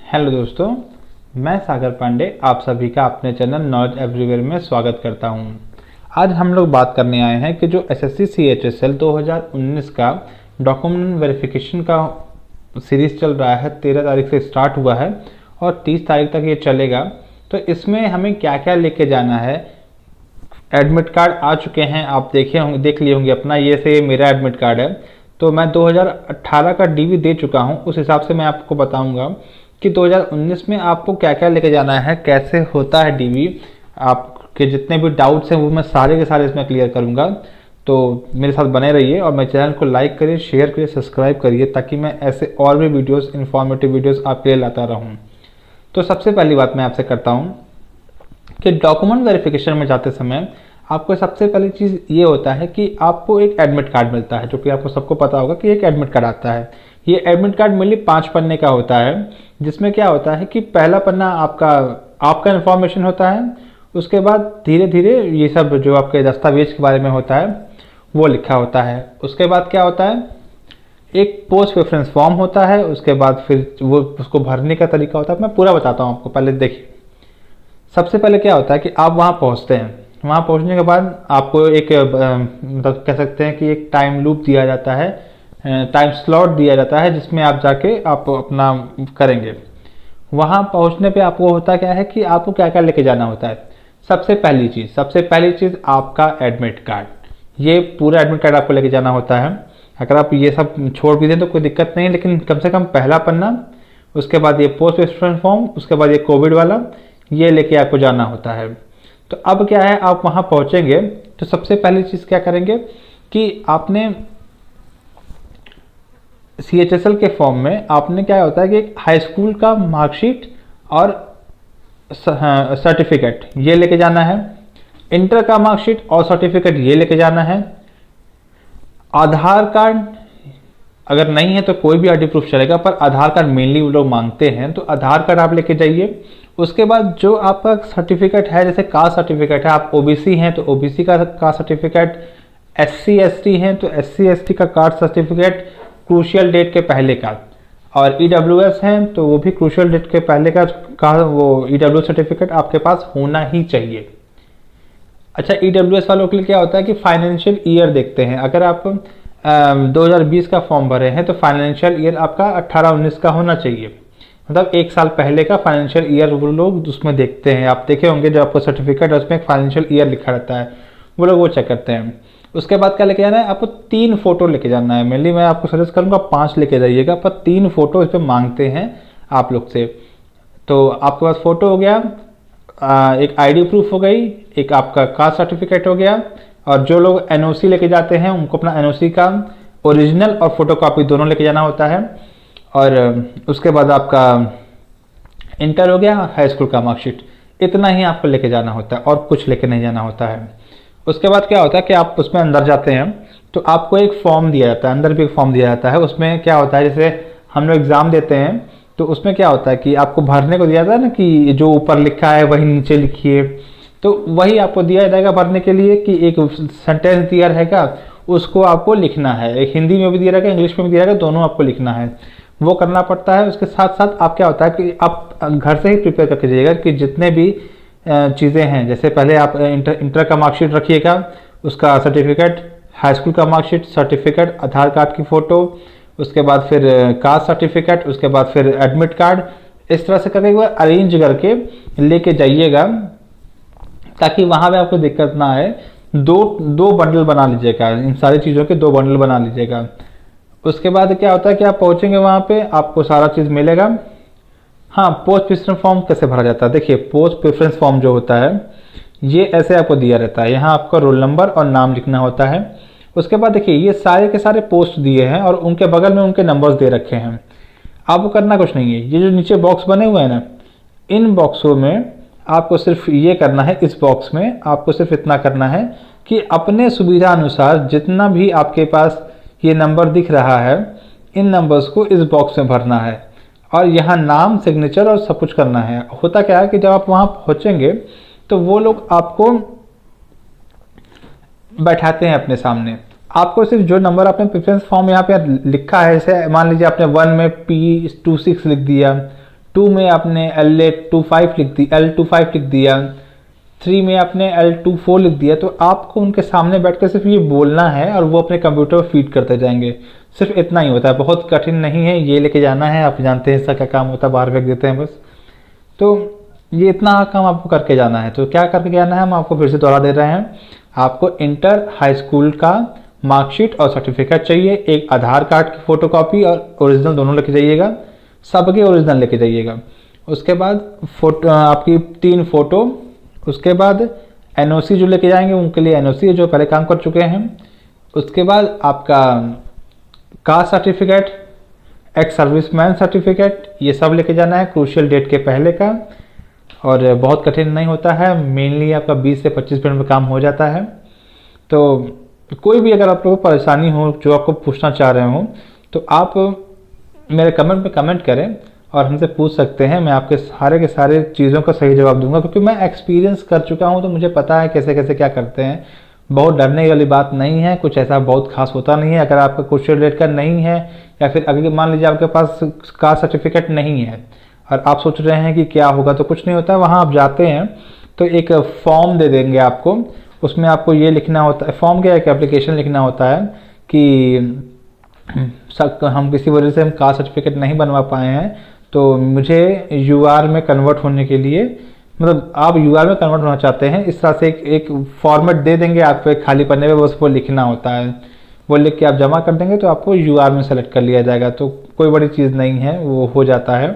Hello दोस्तों, मैं सागर पांडे आप सभी का अपने चैनल नॉलेज एवरीवेयर में स्वागत करता हूं। आज हम लोग बात करने आए हैं कि जो एसएससी सीएचएसएल 2019 का डॉक्यूमेंट वेरिफिकेशन का सीरीज़ चल रहा है, 13 तारीख से स्टार्ट हुआ है और 30 तारीख तक ये चलेगा। तो इसमें हमें क्या क्या लेके जाना है। एडमिट कार्ड आ चुके हैं, आप देख लिए होंगे अपना। ये से मेरा एडमिट कार्ड है, तो मैं 2018 का डीवी दे चुका हूँ। उस हिसाब से मैं आपको बताऊंगा कि 2019 में आपको क्या क्या लेके जाना है, कैसे होता है डीवी। आपके जितने भी डाउट्स हैं वो मैं सारे के सारे इसमें क्लियर करूंगा। तो मेरे साथ बने रहिए और मेरे चैनल को लाइक करिए, शेयर करिए, सब्सक्राइब करिए, ताकि मैं ऐसे और भी वीडियोस, इन्फॉर्मेटिव वीडियोस आपके लिए लाता रहूं। तो सबसे पहली बात मैं आपसे करता हूं कि डॉक्यूमेंट वेरिफिकेशन में जाते समय आपको सबसे पहली चीज़ ये होता है कि आपको एक एडमिट कार्ड मिलता है, जो कि आपको सबको पता होगा कि एक एडमिट कार्ड आता है। ये एडमिट कार्ड मेनली 5 पन्ने का होता है, जिसमें क्या होता है कि पहला पन्ना आपका इन्फॉर्मेशन होता है। उसके बाद धीरे धीरे ये सब जो आपके दस्तावेज के बारे में होता है वो लिखा होता है। उसके बाद क्या होता है, एक पोस्ट प्रेफरेंस फॉर्म होता है। उसके बाद फिर वो उसको भरने का तरीका होता है। मैं पूरा बताता हूँ आपको, पहले देखिए। सबसे पहले क्या होता है कि आप वहाँ पहुँचते हैं। वहाँ पहुँचने के बाद आपको एक मतलब कह सकते हैं कि एक टाइम लूप दिया जाता है, टाइम स्लॉट दिया जाता है, जिसमें आप जाके आप अपना करेंगे। वहाँ पहुँचने पे आपको होता क्या है कि आपको क्या क्या लेके जाना होता है। सबसे पहली चीज़ आपका एडमिट कार्ड। ये पूरा एडमिट कार्ड आपको लेके जाना होता है। अगर आप ये सब छोड़ भी दें तो कोई दिक्कत नहीं, लेकिन कम से कम पहला पन्ना, उसके बाद ये पोस्ट प्रेफरेंस फॉर्म, उसके बाद ये कोविड वाला, ये लेके आपको जाना होता है। तो अब क्या है, आप वहाँ पहुँचेंगे तो सबसे पहली चीज़ क्या करेंगे कि आपने सीएचएसएल के फॉर्म में आपने क्या होता है कि एक हाई स्कूल का मार्कशीट और सर्टिफिकेट ये लेके जाना है। इंटर का मार्कशीट और सर्टिफिकेट ये लेके जाना है। आधार कार्ड अगर नहीं है तो कोई भी आईडी प्रूफ चलेगा, पर आधार कार्ड मेनली वो लोग मांगते हैं, तो आधार कार्ड आप लेके जाइए। उसके बाद जो आपका सर्टिफिकेट है, जैसे कास्ट सर्टिफिकेट है, आप ओबीसी हैं तो ओबीसी का कास्ट सर्टिफिकेट, एससी एसटी हैं तो एससी एसटी का कास्ट सर्टिफिकेट क्रूशियल डेट के पहले का, और ईडब्ल्यूएस हैं तो वो भी क्रूशियल डेट के पहले का वो ईडब्ल्यू सर्टिफिकेट आपके पास होना ही चाहिए। अच्छा, ईडब्ल्यूएस वालों के लिए क्या होता है कि फाइनेंशियल ईयर देखते हैं। अगर आप 2020 का फॉर्म भरे हैं तो फाइनेंशियल ईयर आपका 18-19 का होना चाहिए, मतलब 1 साल पहले का फाइनेंशियल ईयर वो लोग उसमें देखते हैं। आप देखे होंगे जो आपको सर्टिफिकेट है उसमें एक फाइनेंशियल ईयर लिखा रहता है, वो लोग वो चेक करते हैं। उसके बाद क्या लेके जाना है, आपको 3 फोटो लेके जाना है। मेनली मैं आपको सजेस्ट करूँगा 5 लेके जाइएगा, पर 3 फोटो इस पर मांगते हैं आप लोग से। तो आपके पास फोटो हो गया, एक आईडी प्रूफ हो गई, एक आपका कास्ट सर्टिफिकेट हो गया, और जो लोग एनओसी लेके जाते हैं उनको अपना एनओसी का ओरिजिनल और फोटोकॉपी दोनों लेके जाना होता है। और उसके बाद आपका इंटर हो गया, हाई स्कूल का मार्कशीट, इतना ही आपको लेके जाना होता है और कुछ लेके नहीं जाना होता है। उसके बाद क्या होता है कि आप उसमें अंदर जाते हैं तो आपको एक फॉर्म दिया जाता है, अंदर भी एक फॉर्म दिया जाता है। उसमें क्या होता है, जैसे हम लोग एग्ज़ाम देते हैं तो उसमें क्या होता है कि आपको भरने को दिया जाता है ना कि जो ऊपर लिखा है वही नीचे लिखिए, तो वही आपको दिया जाएगा भरने के लिए कि एक सेंटेंस दिया रहेगा, उसको आपको लिखना है। एक हिंदी में भी दिया रहेगा, इंग्लिश में भी दिया रहेगा, दोनों आपको लिखना है, वो करना पड़ता है। उसके साथ साथ आप क्या होता है कि आप घर से ही प्रिपेयर करके जाइएगा कि जितने भी चीज़ें हैं, जैसे पहले आप इंटर का मार्कशीट रखिएगा, उसका सर्टिफिकेट, हाई स्कूल का मार्कशीट, सर्टिफिकेट, आधार कार्ड की फ़ोटो, उसके बाद फिर कास्ट सर्टिफिकेट, उसके बाद फिर एडमिट कार्ड, इस तरह से करके एक बार अरेंज करके लेके जाइएगा, ताकि वहाँ पे आपको दिक्कत ना आए। दो बंडल बना लीजिएगा, इन सारी चीज़ों के 2 बंडल बना लीजिएगा। उसके बाद क्या होता है कि आप पहुँचेंगे वहाँ पे, आपको सारा चीज़ मिलेगा। हाँ, पोस्ट प्रेफरेंस फॉर्म कैसे भरा जाता है, देखिए पोस्ट प्रेफरेंस फॉर्म जो होता है ये ऐसे आपको दिया रहता है। यहाँ आपका रोल नंबर और नाम लिखना होता है। उसके बाद देखिए ये सारे के सारे पोस्ट दिए हैं और उनके बगल में उनके नंबर्स दे रखे हैं। आपको करना कुछ नहीं है, ये जो नीचे बॉक्स बने हुए हैं ना, इन बॉक्सों में आपको सिर्फ ये करना है, इस बॉक्स में आपको सिर्फ इतना करना है कि अपने सुविधा अनुसार जितना भी आपके पास ये नंबर दिख रहा है, इन नंबर्स को इस बॉक्स में भरना है और यहाँ नाम, सिग्नेचर और सब कुछ करना है। होता क्या है कि जब आप वहाँ पहुँचेंगे तो वो लोग आपको बैठाते हैं अपने सामने। आपको सिर्फ जो नंबर आपने प्रेफरेंस फॉर्म यहाँ पे लिखा है, जैसे मान लीजिए आपने 1 में P26 लिख दिया, 2 2 में आपने L25 लिख दिया, 3 में आपने L24 लिख दिया, तो आपको उनके सामने बैठ कर सिर्फ ये बोलना है और वो अपने कंप्यूटर पर फीड करते जाएंगे। सिर्फ इतना ही होता है, बहुत कठिन नहीं है। ये लेके जाना है, आप जानते हैं इसका क्या काम होता है, बाहर फेंक देते हैं बस। तो ये इतना काम आपको करके जाना है। तो क्या करके जाना है, हम आपको फिर से दोहरा दे रहे हैं। आपको इंटर हाई स्कूल का मार्कशीट और सर्टिफिकेट चाहिए, एक आधार कार्ड की फ़ोटोकॉपी और ओरिजिनल दोनों लेके जाइएगा, सबके ओरिजिनल लेके जाइएगा। उसके बाद फोटो, आपकी 3 फ़ोटो, उसके बाद एनओसी जो लेके जाएंगे उनके लिए एनओसी जो पहले काम कर चुके हैं। उसके बाद आपका caste certificate, ex serviceman certificate, ये सब लेके जाना है क्रूशियल डेट के पहले का। और बहुत कठिन नहीं होता है, मेनली आपका 20 से 25 मिनट में काम हो जाता है। तो कोई भी अगर आप लोगों को परेशानी हो, जो आपको पूछना चाह रहे हो, तो आप मेरे कमेंट में कमेंट करें और हमसे पूछ सकते हैं। मैं आपके सारे के सारे चीज़ों का सही जवाब दूंगा, क्योंकि मैं एक्सपीरियंस कर चुका हूं, तो मुझे पता है कैसे कैसे क्या करते हैं। बहुत डरने वाली बात नहीं है, कुछ ऐसा बहुत खास होता नहीं है। अगर आपका क्रूशियल डेट का नहीं है, या फिर अगर मान लीजिए आपके पास कास्ट सर्टिफिकेट नहीं है और आप सोच रहे हैं कि क्या होगा, तो कुछ नहीं होता है। वहाँ आप जाते हैं तो एक फॉर्म दे देंगे आपको, उसमें आपको ये लिखना होता है, फॉर्म क्या, एक एप्लीकेशन लिखना होता है कि हम किसी वजह से हम कास्ट सर्टिफिकेट नहीं बनवा पाए हैं, तो मुझे यूआर में कन्वर्ट होने के लिए, मतलब आप यूआर में कन्वर्ट होना चाहते हैं, इस तरह से एक फॉर्मेट दे देंगे आपको एक खाली पन्ने पे, बस वो लिखना होता है। वो लिख के आप जमा कर देंगे तो आपको यूआर में सेलेक्ट कर लिया जाएगा। तो कोई बड़ी चीज़ नहीं है, वो हो जाता है,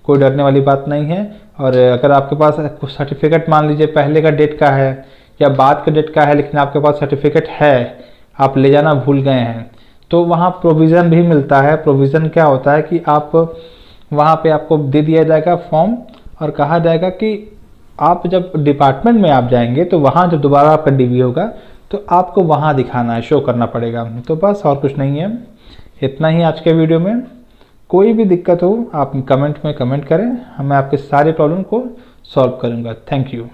कोई डरने वाली बात नहीं है। और अगर आपके पास कुछ सर्टिफिकेट मान लीजिए पहले का डेट का है या बाद के डेट का है, लेकिन आपके पास सर्टिफिकेट है, आप ले जाना भूल गए हैं, तो वहाँ प्रोविज़न भी मिलता है। प्रोविज़न क्या होता है कि आप वहाँ पे आपको दे दिया जाएगा फॉर्म और कहा जाएगा कि आप जब डिपार्टमेंट में आप जाएंगे तो वहाँ जब दोबारा आपका डीवी होगा तो आपको वहाँ दिखाना है, शो करना पड़ेगा। तो बस और कुछ नहीं है, इतना ही आज के वीडियो में। कोई भी दिक्कत हो आप कमेंट में कमेंट करें, मैं आपके सारे प्रॉब्लम को सॉल्व करूँगा। Thank you.